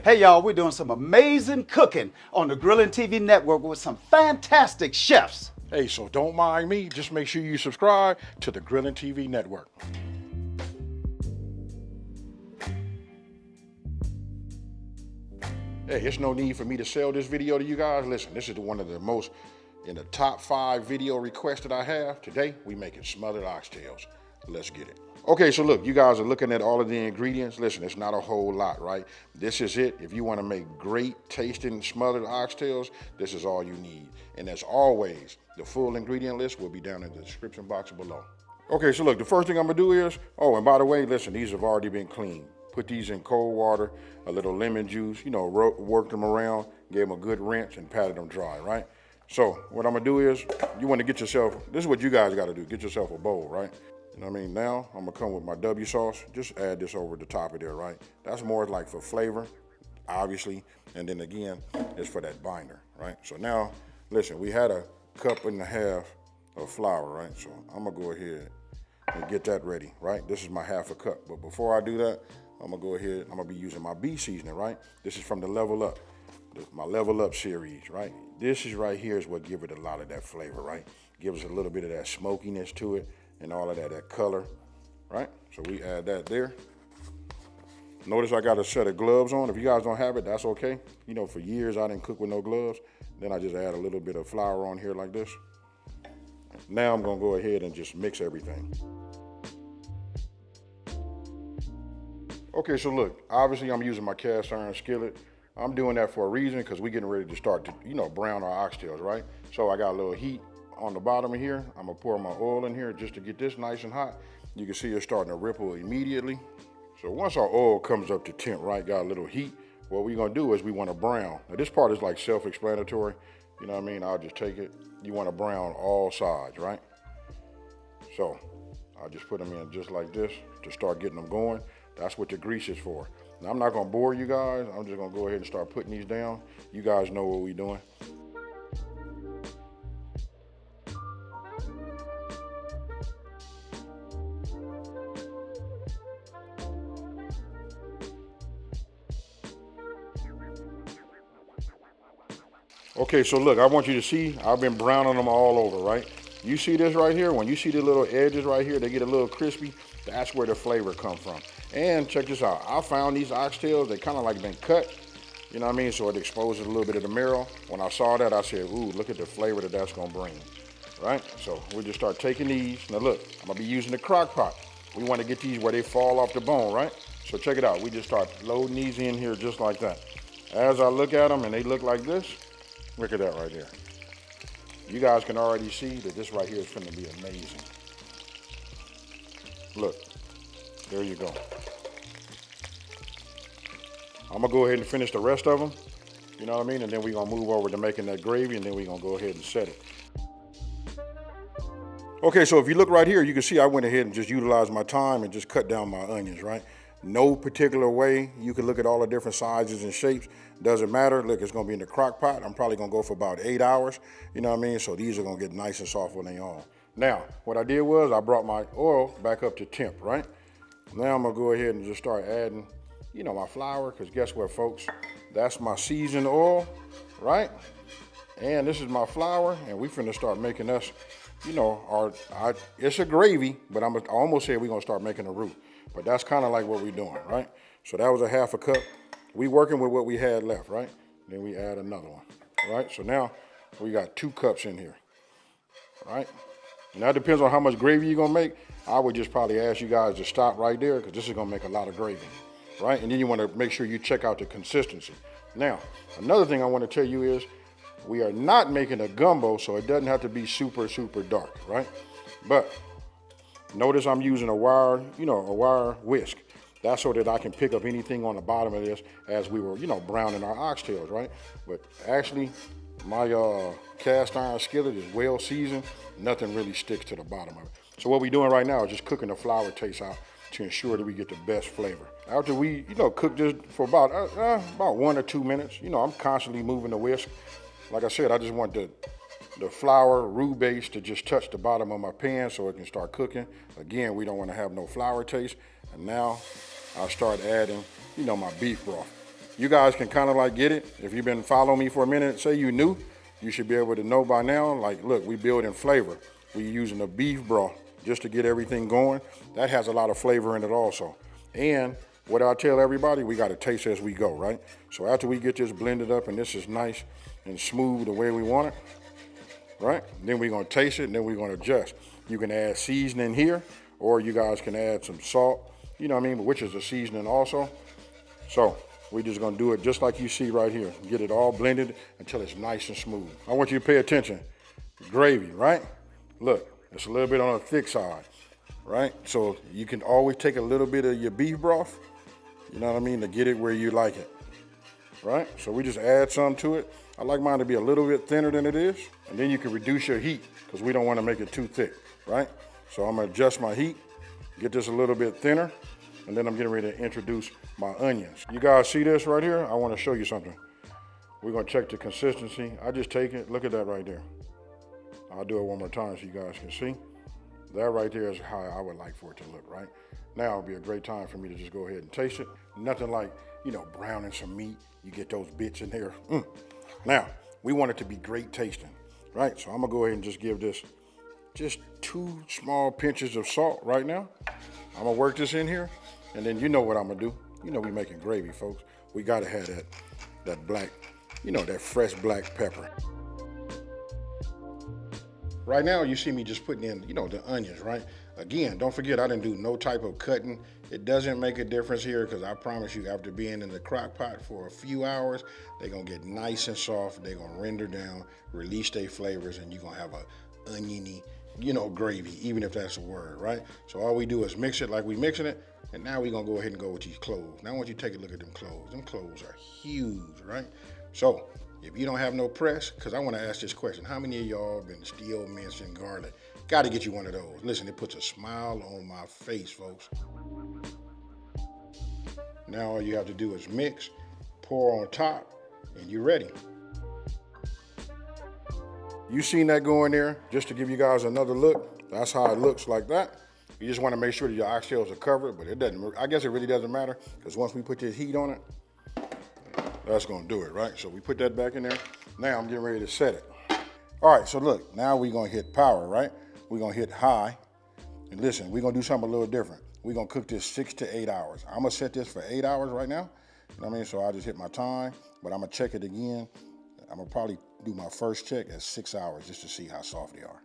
Hey y'all, we're doing some amazing cooking on the Grilling TV network with some fantastic chefs. Hey, so don't mind me, just make sure you subscribe to the Grilling TV network. Hey, it's no need for me to sell this video to you guys. Listen, this is one of the most in the top 5 video requests that I have. Today, we making smothered oxtails. Let's get it. Okay, so look, you guys are looking at all of the ingredients. Listen, it's not a whole lot, right? This is it. If you want to make great tasting smothered oxtails, this is all you need. And as always, the full ingredient list will be down in the description box below. Okay, so look, the first thing I'm gonna do is, oh, and by the way, listen, these have already been cleaned. Put these in cold water, a little lemon juice, worked them around, gave them a good rinse and patted them dry, right? So what I'm gonna do is, you wanna get yourself, this is what you guys gotta do, get yourself a bowl, right? You know what I mean? Now, I'm gonna come with my W sauce, just add this over the top of there, right? That's more like for flavor, obviously, and then again, it's for that binder, right? So now, listen, we had a cup and a half of flour, right? So I'm gonna go ahead and get that ready, right? This is my half a cup, but before I do that, I'm gonna go ahead, I'm gonna be using my beef seasoning, right? This is from the Level Up, my Level Up series, right? This is right here is what gives it a lot of that flavor, right? Gives us a little bit of that smokiness to it and all of that color, right? So we add that there. Notice I got a set of gloves on. If you guys don't have it, that's okay. You know, for years I didn't cook with no gloves. Then I just add a little bit of flour on here like this. Now I'm gonna go ahead and just mix everything. Okay, so look, obviously I'm using my cast iron skillet. I'm doing that for a reason because we're getting ready to start to, brown our oxtails, right? So I got a little heat on the bottom of here. I'm gonna pour my oil in here just to get this nice and hot. You can see it's starting to ripple immediately. So once our oil comes up to temp, right, got a little heat, what we're gonna do is we wanna brown. Now this part is like self-explanatory, you know what I mean? I'll just take it. You wanna brown all sides, right? So I'll just put them in just like this to start getting them going. That's what the grease is for. Now I'm not gonna bore you guys. I'm just gonna go ahead and start putting these down. You guys know what we're doing. Okay, so look, I want you to see, I've been browning them all over, right? You see this right here? When you see the little edges right here, they get a little crispy, that's where the flavor comes from. And check this out, I found these oxtails, they kind of like been cut, you know what I mean? So it exposes a little bit of the marrow. When I saw that, I said, ooh, look at the flavor that that's gonna bring, right? So we'll just start taking these. Now look, I'm gonna be using the crock pot. We wanna get these where they fall off the bone, right? So check it out, we just start loading these in here just like that. As I look at them and they look like this, look at that right there. You guys can already see that this right here is going to be amazing. Look, there you go. I'm gonna go ahead and finish the rest of them, you know what I mean? And then we're gonna move over to making that gravy and then we're gonna go ahead and set it. Okay, so if you look right here, you can see I went ahead and just utilized my time and just cut down my onions, right? No particular way. You can look at all the different sizes and shapes. Doesn't matter. Look, it's gonna be in the crock pot. I'm probably gonna go for about 8 hours. You know what I mean? So these are gonna get nice and soft when they on. Now, what I did was I brought my oil back up to temp, right? Now I'm gonna go ahead and just start adding, my flour, because guess what, folks? That's my seasoned oil, right? And this is my flour, and we finna start making us, it's a gravy, but I almost said we're gonna start making a roux. But that's kind of like what we're doing, right? So that was a half a cup. We working with what we had left, right? Then we add another one, right? So now we got 2 cups in here, right? And that depends on how much gravy you're gonna make. I would just probably ask you guys to stop right there because this is gonna make a lot of gravy, right? And then you wanna make sure you check out the consistency. Now, another thing I wanna tell you is we are not making a gumbo, so it doesn't have to be super, super dark, right? But notice I'm using a wire, a wire whisk. That's so that I can pick up anything on the bottom of this as we were, browning our oxtails, right? But actually, my cast iron skillet is well seasoned. Nothing really sticks to the bottom of it. So what we're doing right now is just cooking the flour taste out to ensure that we get the best flavor. After we, cook this for about 1 or 2 minutes, I'm constantly moving the whisk. Like I said, I just want the flour roux base to just touch the bottom of my pan so it can start cooking. Again, we don't want to have no flour taste. And now I'll start adding, my beef broth. you guys can kind of like get it. If you've been following me for a minute, say you new, you should be able to know by now, like, look, we building flavor. We using a beef broth just to get everything going. That has a lot of flavor in it also. And what I tell everybody, we got to taste as we go, right? So after we get this blended up and this is nice and smooth the way we want it, right? Then we're gonna taste it and then we're gonna adjust. You can add seasoning here, or you guys can add some salt, you know what I mean, which is a seasoning also. So we're just gonna do it just like you see right here. Get it all blended until it's nice and smooth. I want you to pay attention. Gravy, right? Look, it's a little bit on the thick side, right? So you can always take a little bit of your beef broth, you know what I mean, to get it where you like it, right? So we just add some to it. I like mine to be a little bit thinner than it is, and then you can reduce your heat because we don't want to make it too thick, right? So I'm gonna adjust my heat, get this a little bit thinner, and then I'm getting ready to introduce my onions. You guys see this right here? I want to show you something. We're gonna check the consistency. I just take it, look at that right there. I'll do it one more time so you guys can see. That right there is how I would like for it to look, right? Now it'll be a great time for me to just go ahead and taste it. Nothing like, you know, browning some meat. You get those bits in there. Now, we want it to be great tasting, right? So I'm gonna go ahead and just give this just 2 small pinches of salt right now. I'm gonna work this in here, and then you know what I'm gonna do. You know we making gravy, folks. We gotta have that black, you know, that fresh black pepper. Right now, you see me just putting in, you know, the onions, right? Again, don't forget, I didn't do no type of cutting. It doesn't make a difference here because I promise you, after being in the crock pot for a few hours, they're gonna get nice and soft. They're gonna render down, release their flavors, and you're gonna have a oniony, you know, gravy, even if that's a word, right? So all we do is mix it like we mixing it, and now we're gonna go ahead and go with these cloves. Now I want you to take a look at them cloves. Them cloves are huge, right? So if you don't have no press, because I want to ask this question, how many of y'all been still mincing garlic? Got to get you one of those. Listen, it puts a smile on my face, folks. Now all you have to do is mix, pour on top, and you're ready. You seen that go in there? Just to give you guys another look, that's how it looks like that. You just want to make sure that your oxtails are covered, but it doesn't, I guess it really doesn't matter, because once we put this heat on it, that's gonna do it, right? So we put that back in there. Now I'm getting ready to set it. All right, so look, now we're gonna hit power, right? We're gonna hit high. And listen, we're gonna do something a little different. We're gonna cook this 6 to 8 hours. I'm gonna set this for 8 hours right now. You know what I mean? So I just hit my time, but I'm gonna check it again. I'm gonna probably do my first check at 6 hours just to see how soft they are.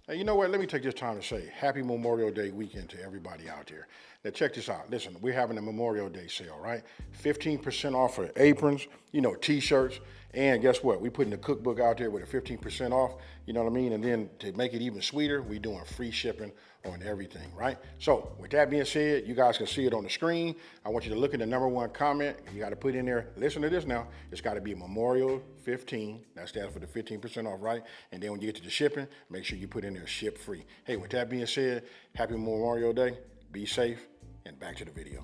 Hey, you know what? Let me take this time to say happy Memorial Day weekend to everybody out there. Now check this out. Listen, we're having a Memorial Day sale, right? 15% off for aprons, you know, t-shirts. And guess what? We're putting the cookbook out there with a 15% off, you know what I mean? And then to make it even sweeter, we're doing free shipping on everything, right? So with that being said, you guys can see it on the screen. I want you to look at the #1 comment. You got to put in there, listen to this now. It's got to be Memorial 15. That stands for the 15% off, right? And then when you get to the shipping, make sure you put in there ship free. Hey, with that being said, happy Memorial Day. Be safe, and back to the video.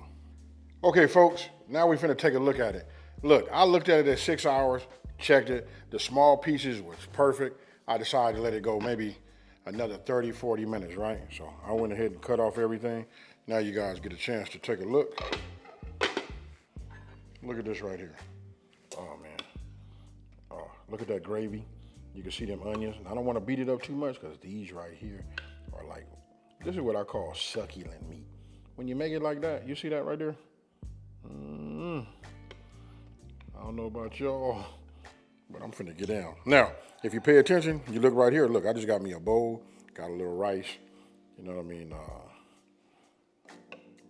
Okay, folks, now we're finna take a look at it. Look, I looked at it at 6 hours, checked it. The small pieces was perfect. I decided to let it go maybe another 30, 40 minutes, right? So I went ahead and cut off everything. Now you guys get a chance to take a look. Look at this right here. Oh, man. Oh, look at that gravy. You can see them onions. I don't want to beat it up too much because these right here are like, this is what I call succulent meat. When you make it like that, you see that right there? I don't know about y'all, but I'm finna get down. Now, if you pay attention, you look right here. Look, I just got me a bowl, got a little rice. You know what I mean?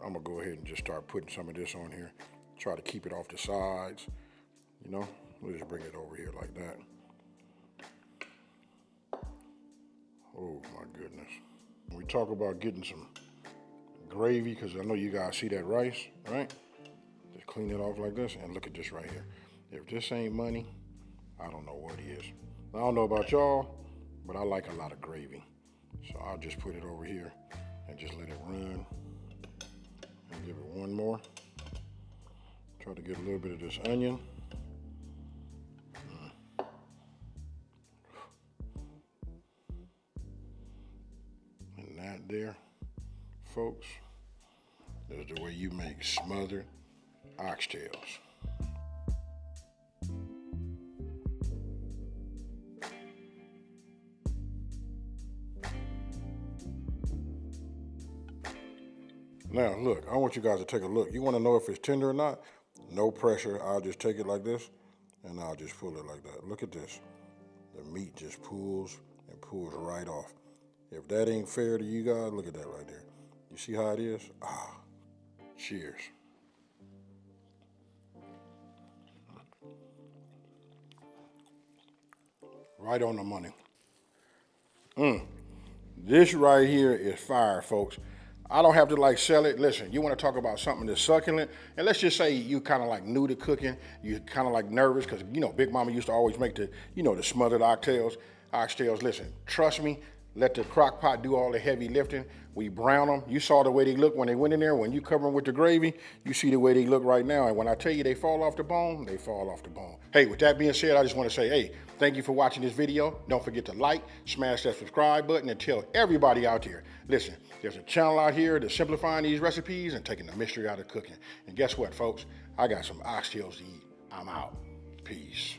I'm gonna go ahead and just start putting some of this on here. Try to keep it off the sides. You know, we'll just bring it over here like that. Oh my goodness. When we talk about getting some gravy, because I know you guys see that rice, right? Just clean it off like this, and look at this right here. If this ain't money, I don't know what is. I don't know about y'all, but I like a lot of gravy. So I'll just put it over here and just let it run. And give it one more. Try to get a little bit of this onion. And that there, folks, is the way you make smothered oxtails. Now, look, I want you guys to take a look. You want to know if it's tender or not? No pressure. I'll just take it like this, and I'll just pull it like that. Look at this. The meat just pulls and pulls right off. If that ain't fair to you guys, look at that right there. You see how it is? Ah, cheers. Right on the money. This right here is fire, folks. I don't have to like sell it. Listen, you want to talk about something that's succulent, and let's just say you kind of like new to cooking, you kind of like nervous because you know Big Mama used to always make the the smothered oxtails. Oxtails, listen, trust me. Let the crock pot do all the heavy lifting. We brown them. You saw the way they look when they went in there. When you cover them with the gravy, you see the way they look right now. And when I tell you they fall off the bone, they fall off the bone. Hey, with that being said, I just want to say, hey, thank you for watching this video. Don't forget to like, smash that subscribe button, and tell everybody out there, listen, there's a channel out here that's simplifying these recipes and taking the mystery out of cooking. And guess what, folks? I got some oxtails to eat. I'm out. Peace.